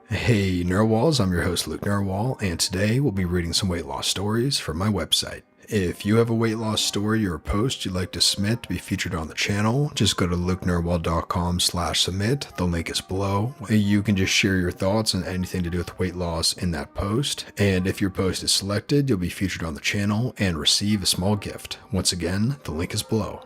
Hey Narwhals, I'm your host Luke Narwhal, and today we'll be reading some weight loss stories from my website. If you have a weight loss story or a post you'd like to submit to be featured on the channel, just go to lukenarwhal.com/submit. The link is below. You can just share your thoughts on anything to do with weight loss in that post, and if your post is selected, you'll be featured on the channel and receive a small gift. Once again, the link is below.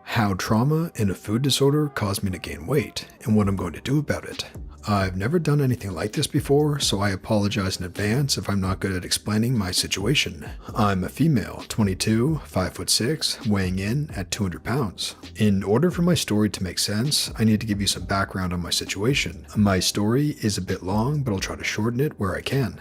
How trauma and a food disorder caused me to gain weight, and what I'm going to do about it. I've never done anything like this before, so I apologize in advance if I'm not good at explaining my situation. I'm a female, 22, 5'6", weighing in at 200 pounds. In order for my story to make sense, I need to give you some background on my situation. My story is a bit long, but I'll try to shorten it where I can.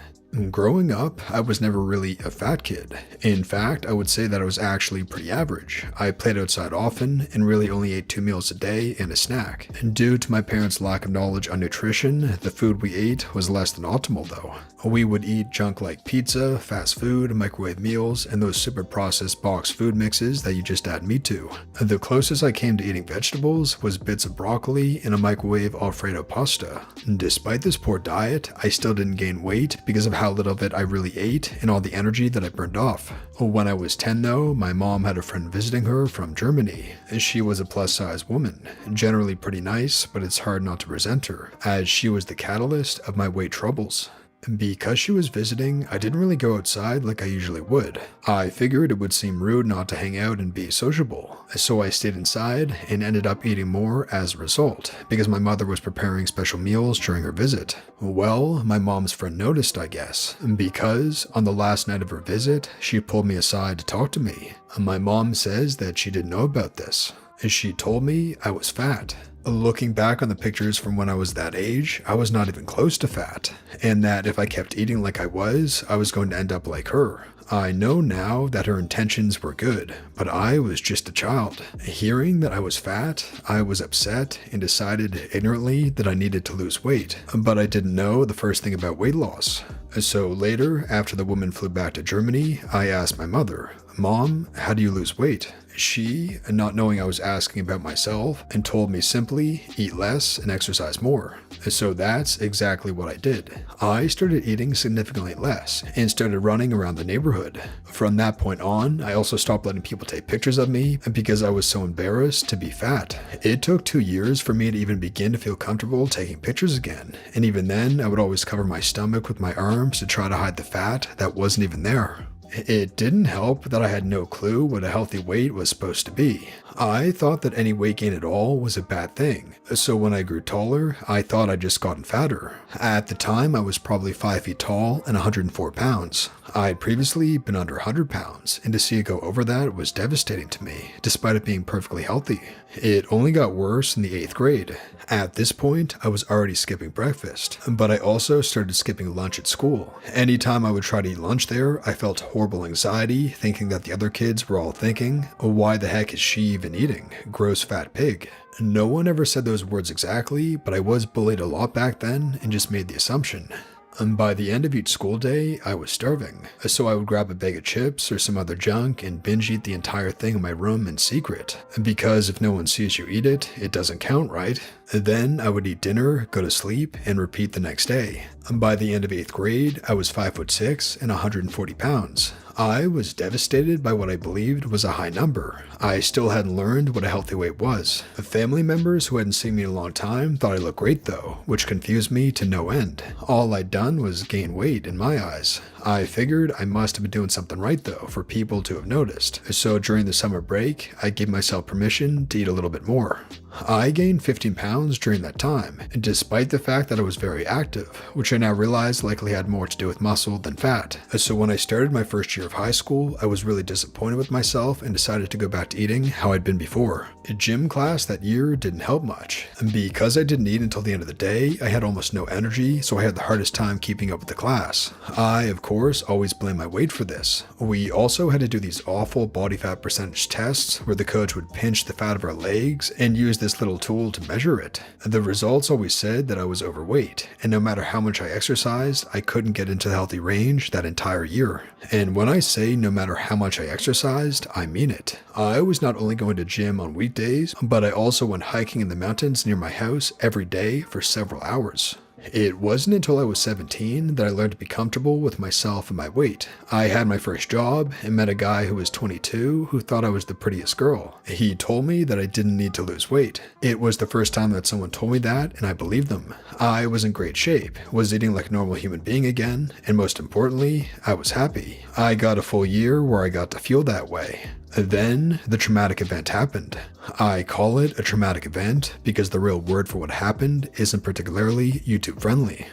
Growing up, I was never really a fat kid. In fact, I would say that I was actually pretty average. I played outside often and really only ate 2 meals a day and a snack. And due to my parents' lack of knowledge on nutrition, the food we ate was less than optimal though. We would eat junk like pizza, fast food, microwave meals, and those super processed box food mixes that you just add meat to. The closest I came to eating vegetables was bits of broccoli and a microwave Alfredo pasta. Despite this poor diet, I still didn't gain weight because of how little of it I really ate and all the energy that I burned off. When I was 10 though, my mom had a friend visiting her from Germany. She was a plus-size woman, generally pretty nice, but it's hard not to resent her, as she was the catalyst of my weight troubles. Because she was visiting, I didn't really go outside like I usually would. I figured it would seem rude not to hang out and be sociable, so I stayed inside and ended up eating more as a result, because my mother was preparing special meals during her visit. Well, my mom's friend noticed, I guess, because on the last night of her visit, she pulled me aside to talk to me. My mom says that she didn't know about this. She told me I was fat. Looking back on the pictures from when I was that age, I was not even close to fat, and that if I kept eating like I was going to end up like her. I know now that her intentions were good, but I was just a child. Hearing that I was fat, I was upset and decided ignorantly that I needed to lose weight, but I didn't know the first thing about weight loss. So later, after the woman flew back to Germany, I asked my mother, "Mom, how do you lose weight?" She, not knowing I was asking about myself, and told me simply, eat less and exercise more. So that's exactly what I did. I started eating significantly less and started running around the neighborhood. From that point on, I also stopped letting people take pictures of me because I was so embarrassed to be fat. It took 2 years for me to even begin to feel comfortable taking pictures again, and even then, I would always cover my stomach with my arms to try to hide the fat that wasn't even there. It didn't help that I had no clue what a healthy weight was supposed to be. I thought that any weight gain at all was a bad thing, so when I grew taller, I thought I'd just gotten fatter. At the time, I was probably 5 feet tall and 104 pounds. I had previously been under 100 pounds, and to see it go over that was devastating to me, despite it being perfectly healthy. It only got worse in the 8th grade. At this point, I was already skipping breakfast, but I also started skipping lunch at school. Anytime I would try to eat lunch there, I felt horrible anxiety, thinking that the other kids were all thinking, "Why the heck is she even eating? Gross fat pig." No one ever said those words exactly, but I was bullied a lot back then and just made the assumption. And by the end of each school day, I was starving, so I would grab a bag of chips or some other junk and binge eat the entire thing in my room in secret. Because if no one sees you eat it, it doesn't count, right? Then I would eat dinner, go to sleep, and repeat the next day. By the end of 8th grade, I was 5'6" and 140 pounds. I was devastated by what I believed was a high number. I still hadn't learned what a healthy weight was. Family members who hadn't seen me in a long time thought I looked great though, which confused me to no end. All I'd done was gain weight in my eyes. I figured I must have been doing something right though for people to have noticed. So during the summer break, I gave myself permission to eat a little bit more. I gained 15 pounds during that time, despite the fact that I was very active, which I now realize likely had more to do with muscle than fat. So when I started my first year of high school, I was really disappointed with myself and decided to go back to eating how I'd been before. Gym class that year didn't help much, and because I didn't eat until the end of the day, I had almost no energy, so I had the hardest time keeping up with the class. I, of course, course, always blame my weight for this. We also had to do these awful body fat percentage tests where the coach would pinch the fat of our legs and use this little tool to measure it. The results always said that I was overweight, and no matter how much I exercised, I couldn't get into the healthy range that entire year. And when I say no matter how much I exercised, I mean it. I was not only going to gym on weekdays, but I also went hiking in the mountains near my house every day for several hours. It wasn't until I was 17 that I learned to be comfortable with myself and my weight. I had my first job and met a guy who was 22 who thought I was the prettiest girl. He told me that I didn't need to lose weight. It was the first time that someone told me that, and I believed them. I was in great shape, was eating like a normal human being again, and most importantly, I was happy. I got a full year where I got to feel that way. Then, the traumatic event happened. I call it a traumatic event because the real word for what happened isn't particularly YouTube friendly.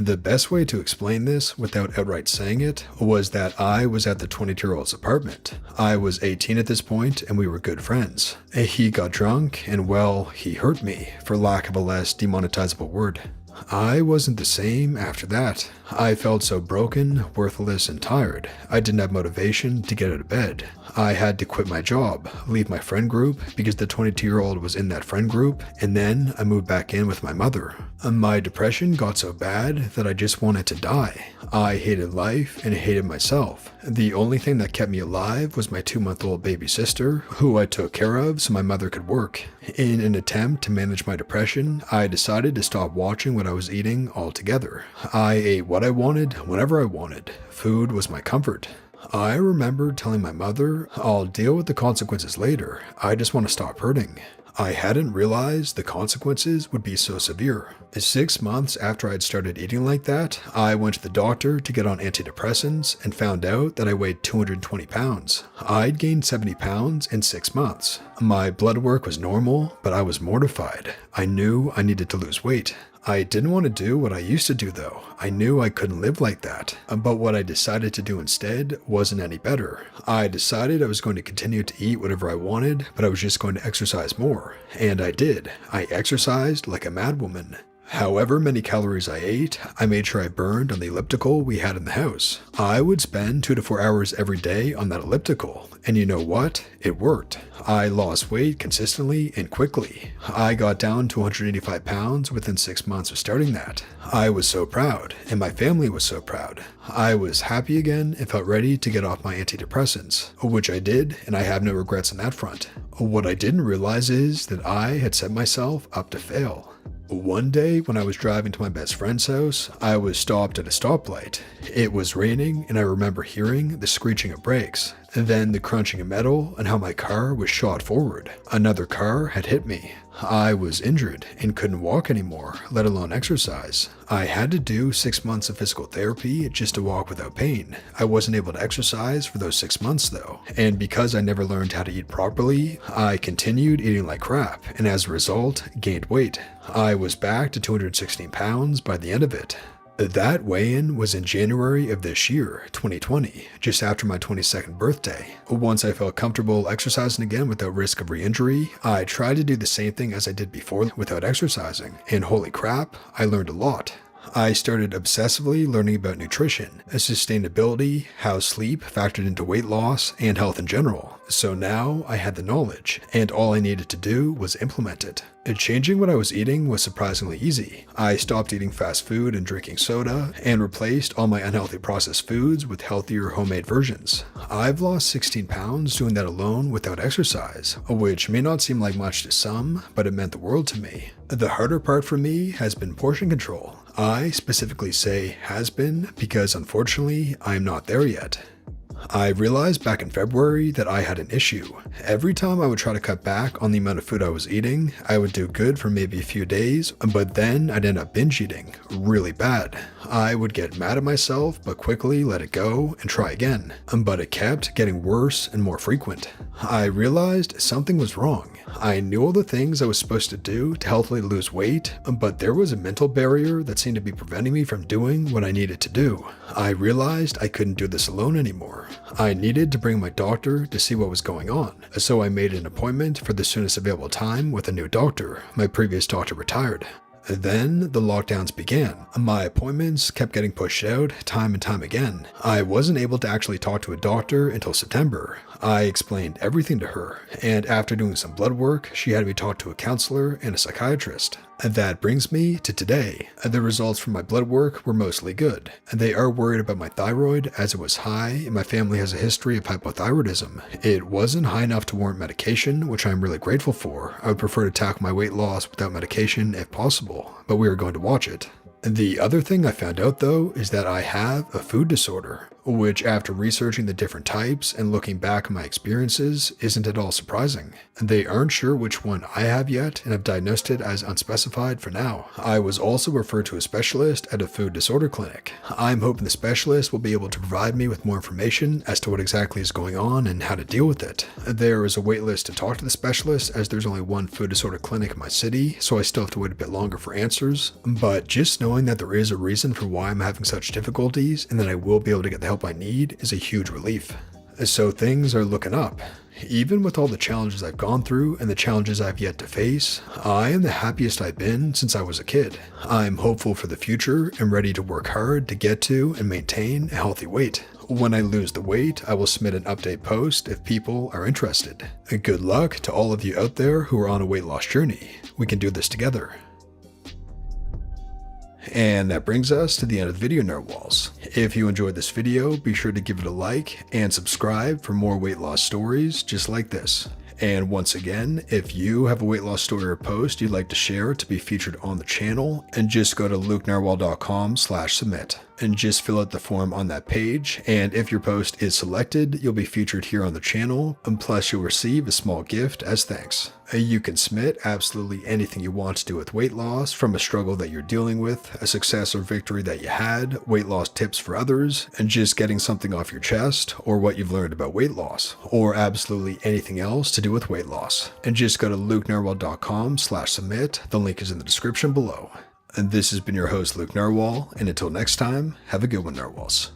The best way to explain this without outright saying it was that I was at the 22-year-old's apartment. I was 18 at this point and we were good friends. He got drunk and well, he hurt me, for lack of a less demonetizable word. I wasn't the same after that. I felt so broken, worthless, and tired. I didn't have motivation to get out of bed. I had to quit my job, leave my friend group because the 22-year-old was in that friend group, and then I moved back in with my mother. My depression got so bad that I just wanted to die. I hated life and hated myself. The only thing that kept me alive was my 2-month-old baby sister, who I took care of so my mother could work. In an attempt to manage my depression, I decided to stop watching what I was eating altogether. I ate what I wanted, whenever I wanted. Food was my comfort. I remember telling my mother, I'll deal with the consequences later. I just want to stop hurting. I hadn't realized the consequences would be so severe. 6 months after I'd started eating like that, I went to the doctor to get on antidepressants and found out that I weighed 220 pounds. I'd gained 70 pounds in 6 months. My blood work was normal, but I was mortified. I knew I needed to lose weight. I didn't want to do what I used to do though. I knew I couldn't live like that. But what I decided to do instead wasn't any better. I decided I was going to continue to eat whatever I wanted, but I was just going to exercise more. And I did. I exercised like a madwoman. However many calories I ate, I made sure I burned on the elliptical we had in the house. I would spend 2 to 4 hours every day on that elliptical, and you know what? It worked. I lost weight consistently and quickly. I got down to 185 pounds within 6 months of starting that. I was so proud, and my family was so proud. I was happy again and felt ready to get off my antidepressants, which I did, and I have no regrets on that front. What I didn't realize is that I had set myself up to fail. One day, when I was driving to my best friend's house, I was stopped at a stoplight. It was raining, and I remember hearing the screeching of brakes, and then the crunching of metal, and how my car was shot forward. Another car had hit me. I was injured and couldn't walk anymore, let alone exercise. I had to do 6 months of physical therapy just to walk without pain. I wasn't able to exercise for those 6 months though, and because I never learned how to eat properly, I continued eating like crap, and as a result, gained weight. I was back to 216 pounds by the end of it. That weigh-in was in January of this year, 2020, just after my 22nd birthday. Once I felt comfortable exercising again without risk of re-injury, I tried to do the same thing as I did before without exercising, and holy crap, I learned a lot. I started obsessively learning about nutrition, sustainability, how sleep factored into weight loss, and health in general. So now I had the knowledge, and all I needed to do was implement it. Changing what I was eating was surprisingly easy. I stopped eating fast food and drinking soda, and replaced all my unhealthy processed foods with healthier homemade versions. I've lost 16 pounds doing that alone without exercise, which may not seem like much to some, but it meant the world to me. The harder part for me has been portion control. I specifically say has been because unfortunately I'm not there yet. I realized back in February that I had an issue. Every time I would try to cut back on the amount of food I was eating, I would do good for maybe a few days, but then I'd end up binge eating really bad. I would get mad at myself, but quickly let it go and try again. But it kept getting worse and more frequent. I realized something was wrong. I knew all the things I was supposed to do to healthily lose weight, but there was a mental barrier that seemed to be preventing me from doing what I needed to do. I realized I couldn't do this alone anymore. I needed to bring my doctor to see what was going on, so I made an appointment for the soonest available time with a new doctor. My previous doctor retired. Then the lockdowns began. My appointments kept getting pushed out time and time again. I wasn't able to actually talk to a doctor until September. I explained everything to her, and after doing some blood work, she had me talk to a counselor and a psychiatrist. That brings me to today. The results from my blood work were mostly good. They are worried about my thyroid as it was high, and my family has a history of hypothyroidism. It wasn't high enough to warrant medication, which I'm really grateful for. I would prefer to tackle my weight loss without medication if possible, but we are going to watch it. The other thing I found out though is that I have a food disorder, which after researching the different types and looking back at my experiences isn't at all surprising. They aren't sure which one I have yet and have diagnosed it as unspecified for now. I was also referred to a specialist at a food disorder clinic. I'm hoping the specialist will be able to provide me with more information as to what exactly is going on and how to deal with it. There is a wait list to talk to the specialist as there's only one food disorder clinic in my city, so I still have to wait a bit longer for answers, but just knowing that there is a reason for why I'm having such difficulties and that I will be able to get the help I need is a huge relief. So things are looking up. Even with all the challenges I've gone through and the challenges I've yet to face, I am the happiest I've been since I was a kid. I'm hopeful for the future and ready to work hard to get to and maintain a healthy weight. When I lose the weight, I will submit an update post if people are interested. Good luck to all of you out there who are on a weight loss journey. We can do this together. And that brings us to the end of the video, Narwhals. If you enjoyed this video, be sure to give it a like and subscribe for more weight loss stories just like this. And once again, if you have a weight loss story or post you'd like to share to be featured on the channel, and just go to lukenarwhal.com/submit and just fill out the form on that page. And if your post is selected, you'll be featured here on the channel, and plus you'll receive a small gift as thanks. You can submit absolutely anything you want to do with weight loss, from a struggle that you're dealing with, a success or victory that you had, weight loss tips for others, and just getting something off your chest, or what you've learned about weight loss, or absolutely anything else to do with weight loss. And just go to lukenarwhal.com/submit. The link is in the description below. And this has been your host, Luke Narwhal, and until next time, have a good one, Narwhals.